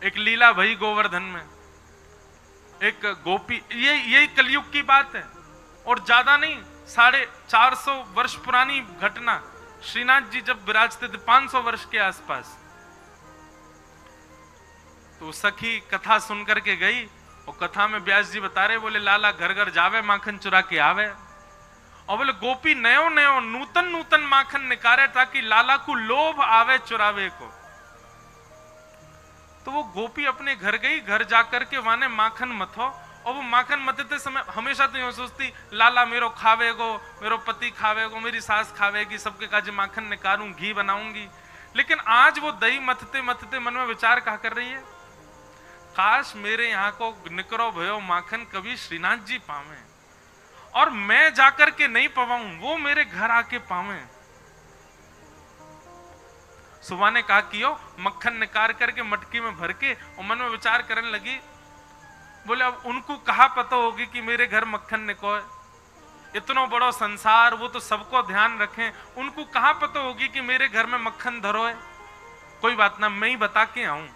एक लीला भई गोवर्धन में, एक गोपी, ये कलयुग की बात है और ज्यादा नहीं, 450 वर्ष पुरानी घटना। श्रीनाथ जी जब विराजते थे 500 वर्ष के आसपास, तो सखी कथा सुनकर के गई और कथा में व्यास जी बता रहे, बोले लाला घर घर जावे माखन चुरा के आवे, और बोले गोपी नयो नयो नूतन नूतन माखन निकारे ताकि लाला को लोभ आवे चुरावे को। तो वो गोपी अपने घर गई, घर जाकर के वहां माखन मथो, और वो माखन मथते समय हमेशा तो यूं सोचती लाला मेरो खावेगो, मेरो पति खावेगो, मेरी सास खावेगी, सबके काजे माखन निकालूं, घी बनाऊंगी। लेकिन आज वो दही मथते मथते मन में विचार कहा कर रही है, काश मेरे यहाँ को निकरो भयो माखन कभी श्रीनाथ जी पावे, और मैं जाकर के नहीं पवाऊं, वो मेरे घर आके पावे। सुबह ने कहा कि मक्खन निकाल करके मटकी में भर के, और मन में विचार करने लगी, बोले अब उनको कहा पता होगी कि मेरे घर मक्खन निकोए, इतना बड़ा संसार, वो तो सबको ध्यान रखें, उनको कहा पता होगी कि मेरे घर में मक्खन धरो है। कोई बात ना, मैं ही बता के आऊं।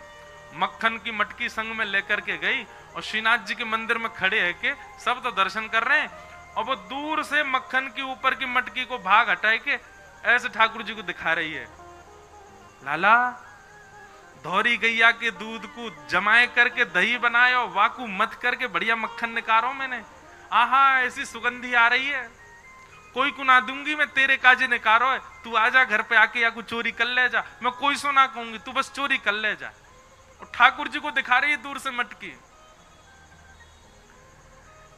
मक्खन की मटकी संग में लेकर के गई और श्रीनाथ जी के मंदिर में खड़े है के सब तो दर्शन कर रहे हैं, और वो दूर से मक्खन के ऊपर की मटकी को भाग हटाए के ऐसे ठाकुर जी को दिखा रही है, लाला धौरी गैया के दूध को जमाए करके दही बनाए और वाकू मत करके बढ़िया मक्खन निकारो मैंने, आहा ऐसी सुगंधी आ रही है, कोई को ना दूंगी मैं, तेरे काजे निकारो है, तू आजा घर पे आके या कुछ चोरी कर ले जा, मैं कोई सो ना कहूंगी, तू बस चोरी कर ले जा। और ठाकुर जी को दिखा रही है दूर से मटकी।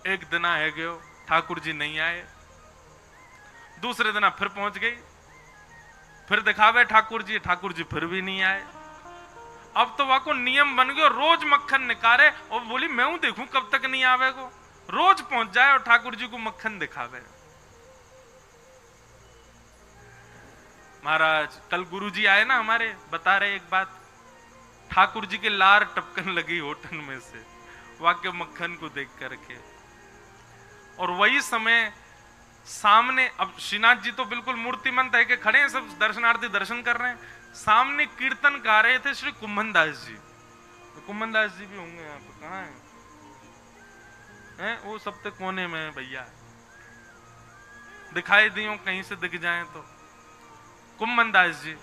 एक दिन है गयो, ठाकुर जी नहीं आए, दूसरे दिन फिर पहुंच गई, फिर दिखावे ठाकुर जी फिर भी नहीं आए। अब तो वह को नियम बन गया, रोज मक्खन निकारे, और बोली मैं हूं देखूं कब तक नहीं आवे को, रोज पहुंच जाए और ठाकुर जी को मक्खन दिखावे। महाराज कल गुरु जी आए ना हमारे, बता रहे एक बात, ठाकुर जी के लार टपकन लगी होठन में से वाक्य मक्खन को देख करके। और वही समय सामने, अब श्रीनाथ जी तो बिल्कुल मूर्तिमंत है कि खड़े हैं, सब दर्शनार्थी दर्शन कर रहे हैं, सामने कीर्तन गा रहे थे श्री कुम्भन दास जी। तो कुम्भन दास जी भी होंगे यहाँ पे, कहाँ हैं? वो सब तो कोने में है भैया, दिखाई दियो कहीं से दिख जाए तो। कुम्भन दास जी,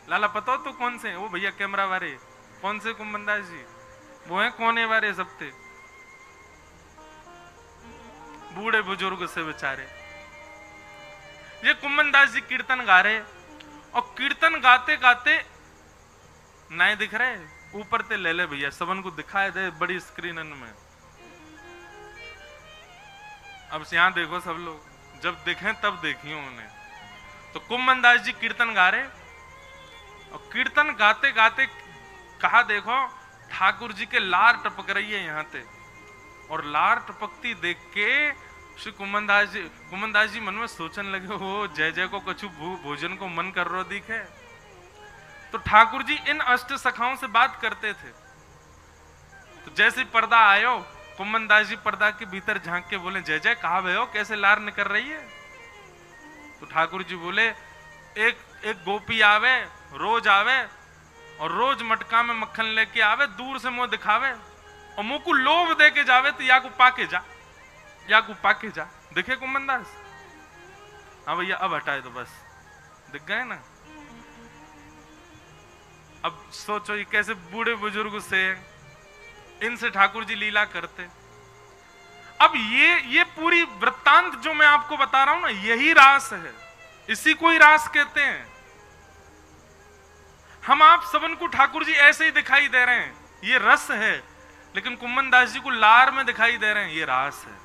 लाला पता हो तो कौन से हैं? वो भैया कैमरा वाले, कौन से कुम्भन दास जी? वो हैं कोने वाले सबते, बूढ़े बुजुर्ग से बेचारे। ये कुम्भन दास जी कीर्तन गा रहे, और कीर्तन गाते गाते नहीं दिख रहे, ऊपर ते ले ले भैया, सबन को दिखाए दे बड़ी स्क्रीन में। अब यहां देखो सब लोग, जब देखें तब देखिए उन्हें। तो कुम्भन दास जी कीर्तन गा रहे, और कीर्तन गाते गाते कहा देखो ठाकुर जी के लार टपक रही है यहाँ पे, और लार टपकती देख के श्री कुम्भन दास जी मन में सोचने लगे, हो जय जय को कछु भोजन को मन कर रो दिखे। तो ठाकुर जी इन अष्ट सखाओं से बात करते थे, तो जैसे पर्दा आयो, कुम्भन दास जी पर्दा के भीतर झांक के बोले, जय जय कहा भयो, कैसे लार निकल रही है? तो ठाकुर जी बोले, एक गोपी आवे, रोज आवे, और रोज मटका में मक्खन लेके आवे, दूर से मुंह दिखावे, और मुंह को लोभ दे के जावे, तो या को पाके जा, या को पाके जा। दिखे कुम्भन दास? हाँ भैया अब हटाए तो बस दिख गए ना। अब सोचो ये कैसे बूढ़े बुजुर्ग से इनसे ठाकुर जी लीला करते। अब ये पूरी वृत्तांत जो मैं आपको बता रहा हूं ना, यही रास है, इसी को ही रास कहते हैं। हम आप सबन को ठाकुर जी ऐसे ही दिखाई दे रहे हैं, ये रस है, लेकिन कुम्भन दास जी को लार में दिखाई दे रहे हैं, ये रास है।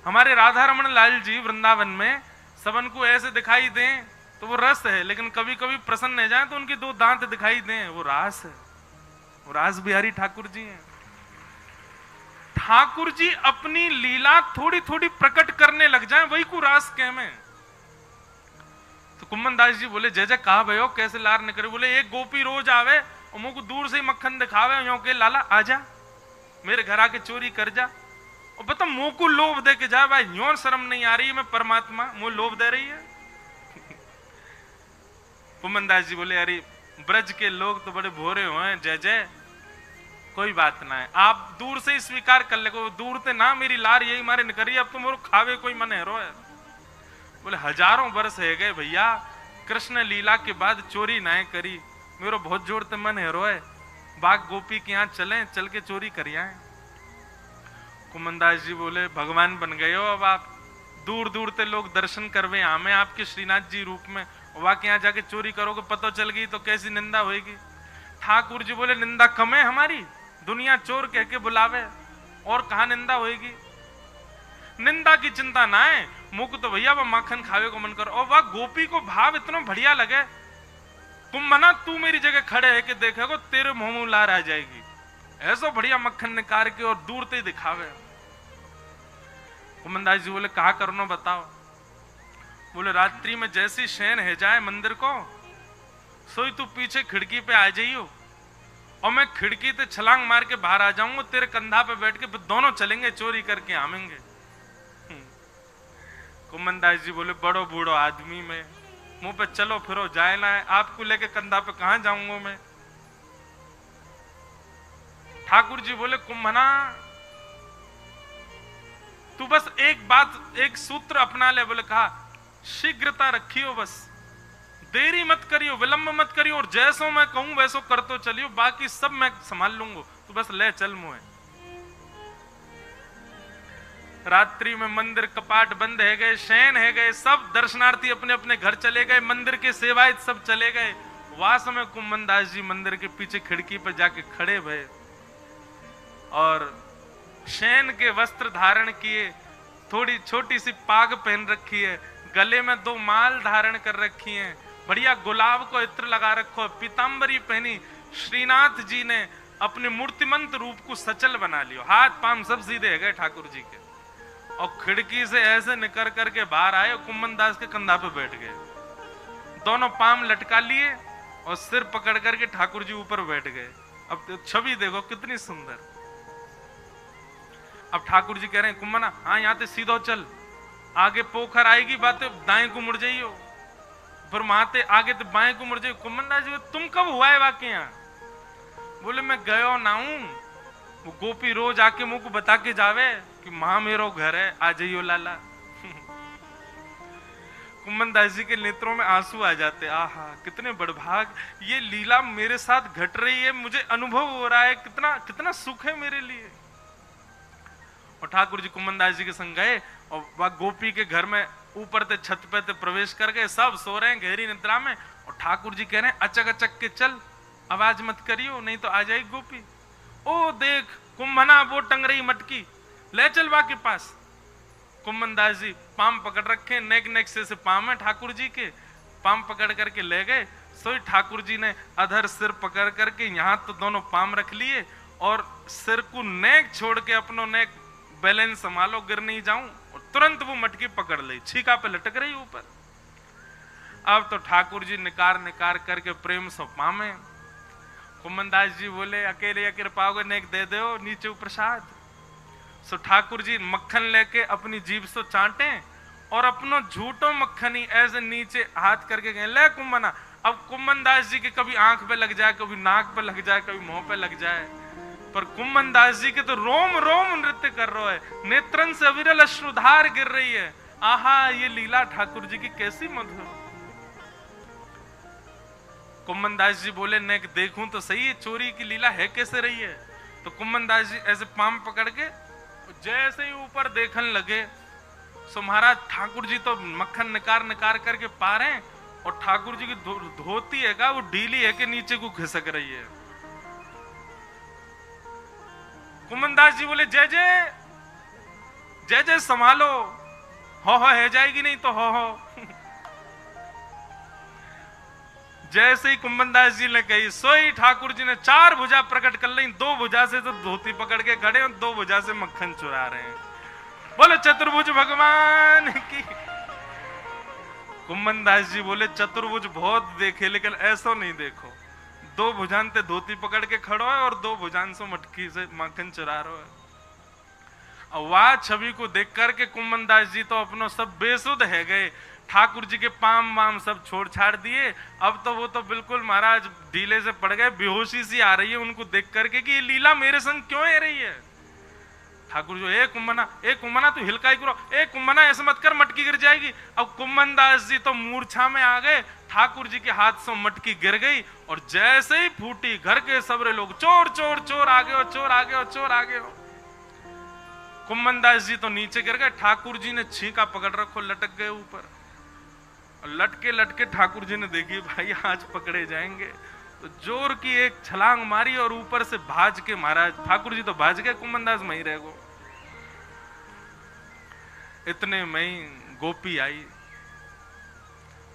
हमारे राधा रमन लाल जी वृंदावन में सबन को ऐसे दिखाई दें तो वो रस है, लेकिन कभी कभी प्रसन्न हो जाए तो उनके दो दांत दिखाई दें, वो रास है, वो रास बिहारी ठाकुर जी हैं। ठाकुर जी अपनी लीला थोड़ी थोड़ी प्रकट करने लग जाएं, वही को रास कह में। तो कुम्भन दास जी बोले, जय जय कहा भयो, कैसे लार निकले? बोले, एक गोपी रोज आवे और मुझको दूर से ही मक्खन दिखावे, यो के लाला आजा मेरे घर आके चोरी कर जा, और बता मुंह को लोभ दे के जा। भाई यो शर्म नहीं आ रही है, मैं परमात्मा मुंह लोभ दे रही है। कुम्भन दास जी बोले, अरे ब्रज के लोग तो बड़े भोरे हुए, जय जय, कोई बात ना है, आप दूर से ही स्वीकार कर ले, दूर से ना मेरी लार यही मारे निकरी, अब तुम खावे कोई मन है रो है। बोले हजारों वर्ष है गए भैया, कृष्ण लीला के बाद चोरी ना करी, मेरो बहुत जोर ते मन है रोए, बाग गोपी के यहाँ चले, चल के चोरी करिए। कुमनदास जी बोले भगवान बन गए हो अब आप, दूर दूर से लोग दर्शन करवे हमें आपके श्रीनाथ जी रूप में, वहां के यहाँ जाके चोरी करोगे, पता चल गई तो कैसी निंदा होगी। ठाकुर जी बोले निंदा कम है हमारी, दुनिया चोर कह के बुलावे, और कहा निंदा होगी। निंदा की चिंता ना है, मुख तो भैया वह माखन खावे को मन करो। और वह गोपी को भाव इतना बढ़िया लगे, कुंभना तू मेरी जगह खड़े है कि देखेगो तेरे मुंह में लार आ जाएगी, ऐसा बढ़िया मक्खन निकाल के और दूर से दिखावे। कुमनदास जी बोले कहा करनो बताओ। बोले रात्रि में जैसी शयन है जाए मंदिर को, सोई तू पीछे खिड़की पे आ जाइयो, और मैं खिड़की से छलांग मार के बाहर आ जाऊंगा, तेरे कंधा पे बैठ के फिर दोनों चलेंगे चोरी करके आवेंगे। कुमनदास जी बोले बड़ो बूढ़ो आदमी में, मुंह पे चलो फिरो जाए ना है, आपको लेके कंधा पे कहां जाऊंगा मैं। ठाकुर जी बोले कुंभना तू बस एक बात, एक सूत्र अपना ले। बोले कहा शीघ्रता रखियो, बस देरी मत करियो, विलंब मत करियो, और जैसो मैं कहूं वैसो कर तो चलियो, बाकी सब मैं संभाल लूंगा, तू बस ले चल मुझे। रात्रि में मंदिर कपाट बंद है गए, शयन है गए, सब दर्शनार्थी अपने अपने घर चले गए, मंदिर के सेवायत सब चले गए। वास में कुंभनदास जी मंदिर के पीछे खिड़की पर जाके खड़े भये और शयन के वस्त्र धारण किए, थोड़ी छोटी सी पाग पहन रखी है, गले में 2 माल धारण कर रखी है, बढ़िया गुलाब को इत्र लगा रखो, पीतांबरी पहनी। श्रीनाथ जी ने अपने मूर्तिमंत रूप को सचल बना लियो, हाथ पांव सब सीधे गए ठाकुर जी के, और खिड़की से ऐसे निकल करके बाहर आए, कुंभनदास के कंधा पे बैठ गए, दोनों पांव लटका लिए और सिर पकड़ करके ठाकुर जी ऊपर बैठ गए। अब तो छवि देखो कितनी सुंदर। अब ठाकुर जी कह रहे हैं कुंभना हाँ यहाँ से सीधो चल, आगे पोखर आएगी बातें दाएं को मुड़ जाइयो, फिर वहां आगे तो बाएं को मुड़ जाइयो। कुंभनदास जी तुम कब हुआ है वाकई यहाँ? बोले मैं गयो ना हूं, वो गोपी रोज आके मुंह को बता के जावे कि मां मेरो घर है, आ जाइयो लाला। कुंभनदास जी के नेत्रों में आंसू आ जाते, आहा कितने बड़भाग, ये लीला मेरे साथ घट रही है, मुझे अनुभव हो रहा है, कितना कितना सुख है मेरे लिए। और ठाकुर जी कुंभनदास जी के संग गए और वह गोपी के घर में ऊपर से छत पे ते प्रवेश कर गए, सब सो रहे हैं गहरी निद्रा में, और ठाकुर जी कह रहे हैं अचक अचक के चल, आवाज मत करियो नहीं तो आ जाएगी गोपी। ओ देख कुंभना वो टंग रही मटकी, ले चल बा के पास। कुंभनदास जी पाम पकड़ रखे, नेक नेक से पाम है ठाकुर जी के, पाम पकड़ करके ले गए। सोई ठाकुर जी ने अधर सिर पकड़ करके यहाँ तो दोनों पाम रख लिए और सिर को नेक छोड़ के अपनो नेक बैलेंस संभालो गिर नहीं जाऊं, और तुरंत वो मटकी पकड़ ली, छीका पे लटक रही ऊपर। अब तो ठाकुर जी निकार निकार करके प्रेम से पामे। कुंभनदास जी बोले अकेले या कृपाओगे नेक दे दो नीचे प्रसाद। सो ठाकुर जी मक्खन लेके अपनी जीभ से चाटे और अपनो झूठो मक्खन ही ऐसे नीचे हाथ करके गए, ले कुंभना। अब कुंभनदास जी के कभी आंख पे लग जाए, कभी नाक पे लग जाए, कभी मुंह पे लग जाए, पर कुंभनदास जी के तो रोम रोम नृत्य कर रहा है, नेत्रन से अविरल अश्रुधार गिर रही है। आहा ये लीला ठाकुर जी की कैसी मधुर। कुंभनदास जी बोले नेक देखूं तो सही है चोरी की लीला है कैसे रही है। तो कुंभनदास जी ऐसे पाम पकड़ के जैसे ही ऊपर देखने लगे, सो महाराज ठाकुर जी तो मक्खन निकार निकार करके पा रहे हैं, और ठाकुर जी की धोती है का वो ढीली है कि नीचे को खिसक रही है। कुंभनदास जी बोले जय जय जय जय संभालो, हो है जाएगी नहीं तो हो। जैसे ही कुंभनदास जी ने कही सोई ठाकुर जी ने 4 भुजा प्रकट कर ली, 2 भुजा से तो धोती पकड़ के खड़े और 2 भुजा से मक्खन चुरा रहे हैं। बोले चतुर्भुज भगवान की। कुंभनदास जी बोले चतुर्भुज बहुत देखे लेकिन ऐसा नहीं देखो, 2 भुजान ते धोती पकड़ के खड़ो है और 2 भुजान से मटकी से मक्खन चुरा रहे है। और वह छवि को देख करके कुंभनदास जी तो अपनो सब बेसुध है गए। ठाकुर जी के पाम वाम सब छोड़ छाड़ दिए। अब तो वो तो बिल्कुल महाराज ढीले से पड़ गए, बेहोशी सी आ रही है उनको देख करके कि ये लीला मेरे संग क्यों है रही है। ठाकुर जो ए कुम्भना तू हिलकाई करो, ए कुम्भना ऐसे मत कर, मटकी गिर जाएगी। अब कुम्भन दास जी तो मूर्छा में आ गए, ठाकुर जी के हाथ से मटकी गिर गई और जैसे ही फूटी घर के सबरे लोग चोर चोर चोर आ गए हो, चोर आ गए हो, चोर आ गए हो। कुम्भन दास जी तो नीचे गिर गए, ठाकुर जी ने छींका पकड़ रखो, लटक गए ऊपर। और लटके लटके ठाकुर जी ने देखी भाई आज पकड़े जाएंगे, तो जोर की एक छलांग मारी और ऊपर से भाज के महाराज ठाकुर जी तो भाज गए, कुम्भन दास वहीं रह गो। इतने में ही गोपी आई।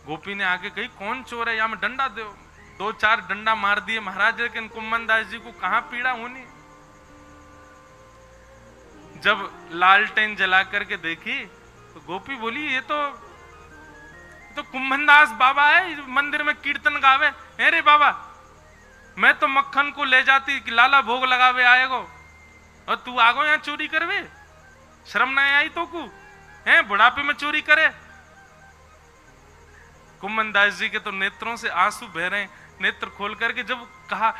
गोपी ने आके कही कौन चोर है, या में डंडा दो। 2-4 डंडा मार दिए महाराज, लेकिन कुम्भन दास जी को कहां पीड़ा होनी। जब लालटेन जला करके देखी तो गोपी बोली ये तो कुम्भन दास बाबा है, मंदिर में कीर्तन गावे। अरे बाबा मैं तो मक्खन को ले जाती कि लाला भोग लगावे आएगो, और तू आगो यहाँ चोरी करवे, शर्म ना आई तो को है बुढ़ापे में चोरी करे। कुम्भन दास जी के तो नेत्रों से आंसू बह रहे हैं। नेत्र खोल करके जब कहा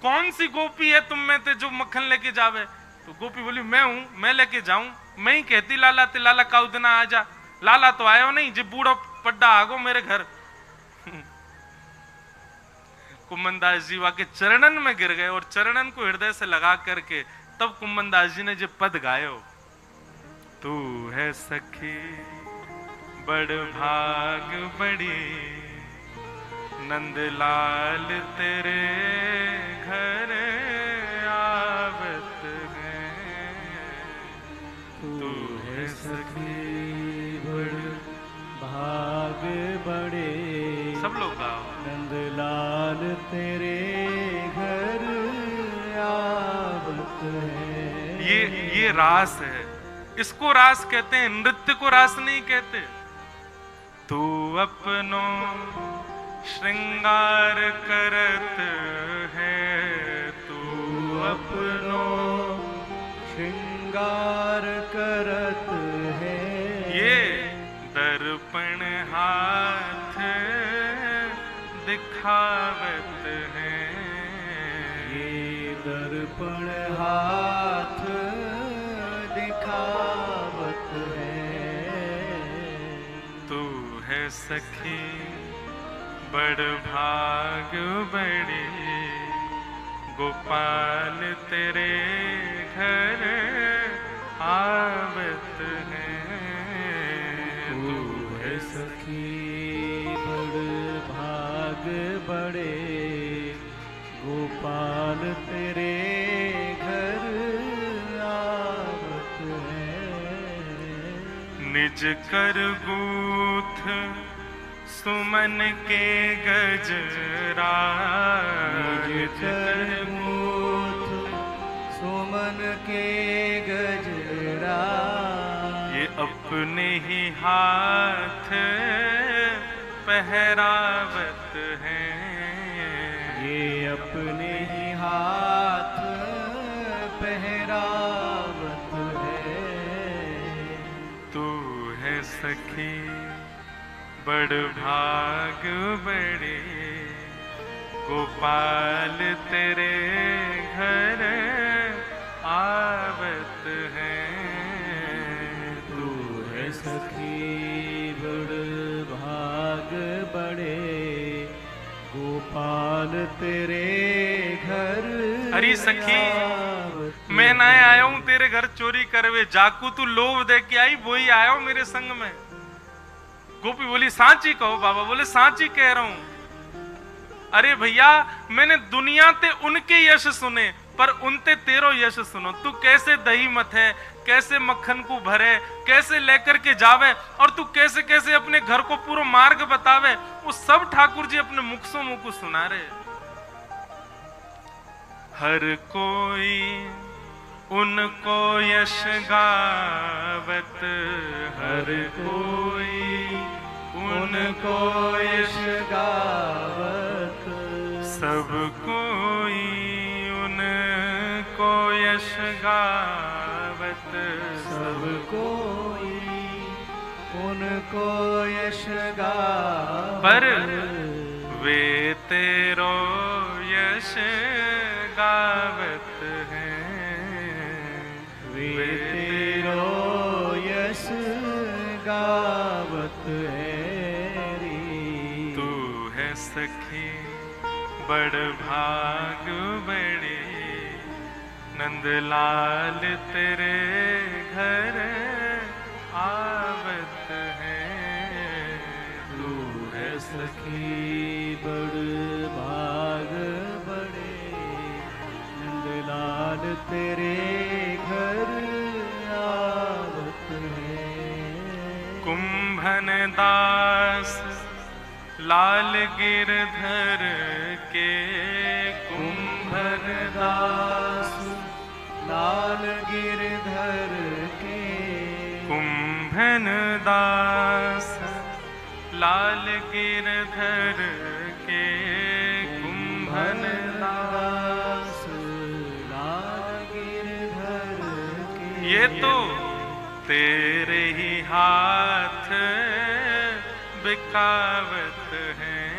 कौन सी गोपी है तुम में ते जो मक्खन लेके जावे, तो गोपी बोली मैं हूं, मैं लेके जाऊं। मैं ही कहती लाला ते लाला काउ दिन आ जा, लाला तो आयो नहीं, जे बूढ़ो पड्डा आगो मेरे घर। कुम्भन दास जी के चरणन में गिर गए और चरणन को हृदय से लगा करके तब कुम्भन दास जी ने जो पद गायो, तू है सखी बड़ भाग बड़ी, नंदलाल तेरे घर आवत है। तू है सखी बड़ भाग बड़े, सब लोग गाओ, नंदलाल तेरे घर आवत है। ये रास है, इसको रास कहते हैं, नृत्य को रास नहीं कहते। तू अपनो श्रृंगार करत है, तू अपनो श्रृंगार करत है। ये दर्पण हाथ दिखावत है, ये दर्पण हाथ दिखावत है। तू है सखी बड़ भाग बड़ी, गोपाल तेरे घर आवत है। तू है सखी बड़ भाग बड़े, गोपाल तेरे घर आवत है। निज कर गूथ सुमन के गजरा, निज कर गूथ सुमन के गजरा। ये अपने ही हाथ पहरावत है, ये अपने ही हाथ पहरावत है। तू है सखी बड़ भाग बड़े, गोपाल तेरे घर आवत है। तू है सखी बड़ भाग बड़े, गोपाल तेरे घर। अरे सखी मैं ना आया हूं तेरे घर चोरी करवे, जाकू तू लोभ दे के आई वही आया हूं मेरे संग में। गोपी बोली सांची कहो बाबा, बोले सांची कह रहा हूं। अरे भैया मैंने दुनिया ते उनके यश सुने पर उनते तेरो यश सुनो। तू कैसे दही मत है, कैसे मक्खन को भरे, कैसे लेकर के जावे, और तू कैसे कैसे अपने घर को पूरा मार्ग बतावे, वो सब ठाकुर जी अपने मुख से मुख को सुना रहे। हर कोई उनको यश गावत, हर कोई उनको यश गावत, सब कोई उनको यश गावत, सब कोई उनको यश गावत पर वे तेरो यश गावत हैं, वे तेरो यश गावत है री। तू है सखी बड़ भाग बड़े, नंदलाल तेरे घर आवत है। तू है सखी बड़ भाग बड़े, नंदलाल तेरे घर आवत है। कुंभन दास लाल गिरधर के, कुंभन दास लाल गिरधर के, कुंभन दास लाल गिरधर के, कुंभन दास लाल गिरधर के। ये तो तेरे ही हाथ बिकावत हैं,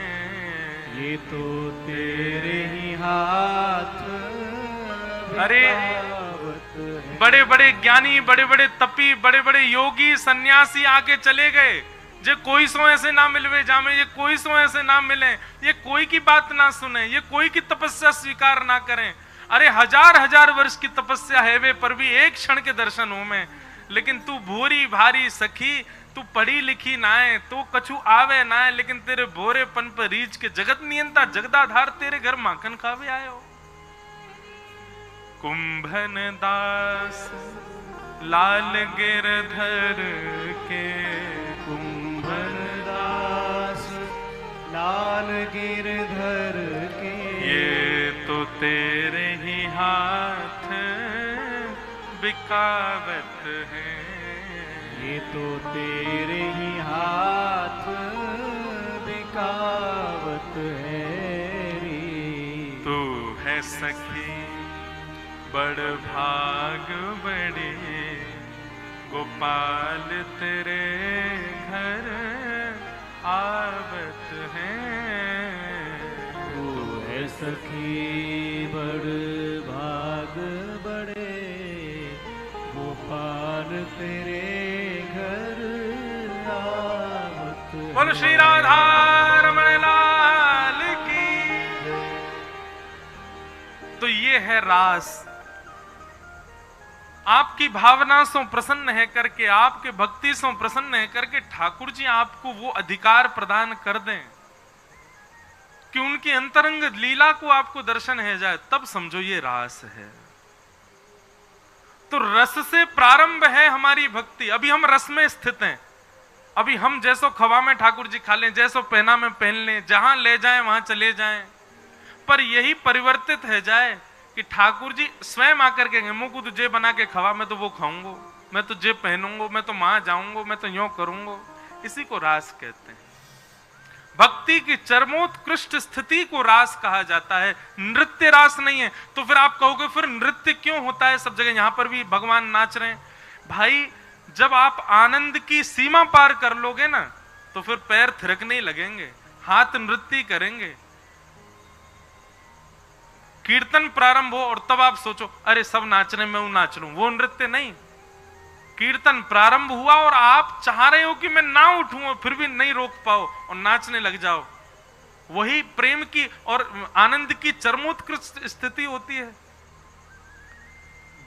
ये तो तेरे ही हाथ अरे बिकावत है। बड़े बड़े ज्ञानी, बड़े बड़े तपी, बड़े बड़े योगी सन्यासी आके चले गए। जे कोई सो ऐसे ना मिलवे जामे, ये कोई सो ऐसे ना मिले, ये कोई की बात ना सुने, ये कोई की तपस्या स्वीकार ना करें। अरे हजार हजार वर्ष की तपस्या है वे, पर भी एक क्षण के दर्शन हो में। लेकिन तू भूरी भारी सखी, तू पढ़ी लिखी ना है, तो कछु आवे ना है, लेकिन तेरे भोरेपन पर रीच के जगत नियंता जगदाधार तेरे घर माखन खावे आयो। कुंभन दास लाल गिरधर के, कुंभन दास लाल गिरधर के। ये तो तेरे ही हाथ बिकावत है, ये तो तेरे ही हाथ बिकावत है री। तू है सखी बड़ भाग बड़े, गोपाल तेरे घर आवत हैं। तू है सखी बड़ भाग बड़े, गोपाल तेरे घर आवत है। बोलो श्री राधा रमण लाल की। तो ये है रास। आपकी भावना से प्रसन्न है करके, आपके भक्ति से प्रसन्न है करके ठाकुर जी आपको वो अधिकार प्रदान कर दें कि उनकी अंतरंग लीला को आपको दर्शन है जाए, तब समझो ये रास है। तो रस से प्रारंभ है हमारी भक्ति। अभी हम रस में स्थित हैं। अभी हम जैसो खवा में ठाकुर जी खा लें, जैसो पहना में पहन लें, जहां ले जाएं वहां चले जाएं, पर यही परिवर्तित है जाए कि ठाकुर जी स्वयं आकर के मुझको तो जे बना के खवा, मैं तो वो खाऊंगा, मैं तो जे पहनूंगा, मैं तो वहां जाऊंगा, मैं तो यूं करूंगा। इसी को रास कहते हैं। भक्ति की चरमोत्कृष्ट स्थिति को रास कहा जाता है। नृत्य रास नहीं है। तो फिर आप कहोगे फिर नृत्य क्यों होता है सब जगह? यहां पर भी भगवान नाच रहे हैं। भाई जब आप आनंद की सीमा पार कर लोगे ना, तो फिर पैर थिरकने लगेंगे, हाथ नृत्य करेंगे। कीर्तन प्रारंभ हो और तब आप सोचो अरे सब नाच रहे, मैं वो नाच लूं, वो नृत्य नहीं। कीर्तन प्रारंभ हुआ और आप चाह रहे हो कि मैं ना उठूं और फिर भी नहीं रोक पाओ और नाचने लग जाओ, वही प्रेम की और आनंद की चरमोत्कृष्ट स्थिति होती है।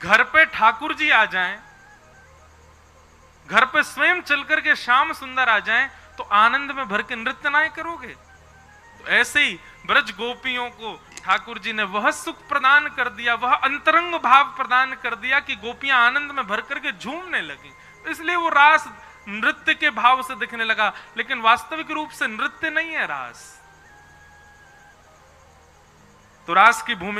घर पे ठाकुर जी आ जाएं, घर पे स्वयं चल करके श्याम सुंदर आ जाएं, तो आनंद में भर के नृत्य ना करोगे? तो ऐसे ही ब्रज गोपियों को ठाकुर जी ने वह सुख प्रदान कर दिया, वह अंतरंग भाव प्रदान कर दिया कि गोपियां आनंद में भर करके झूमने लगी। तो इसलिए वो रास नृत्य के भाव से दिखने लगा, लेकिन वास्तविक रूप से नृत्य नहीं है रास। तो रास की भूमिका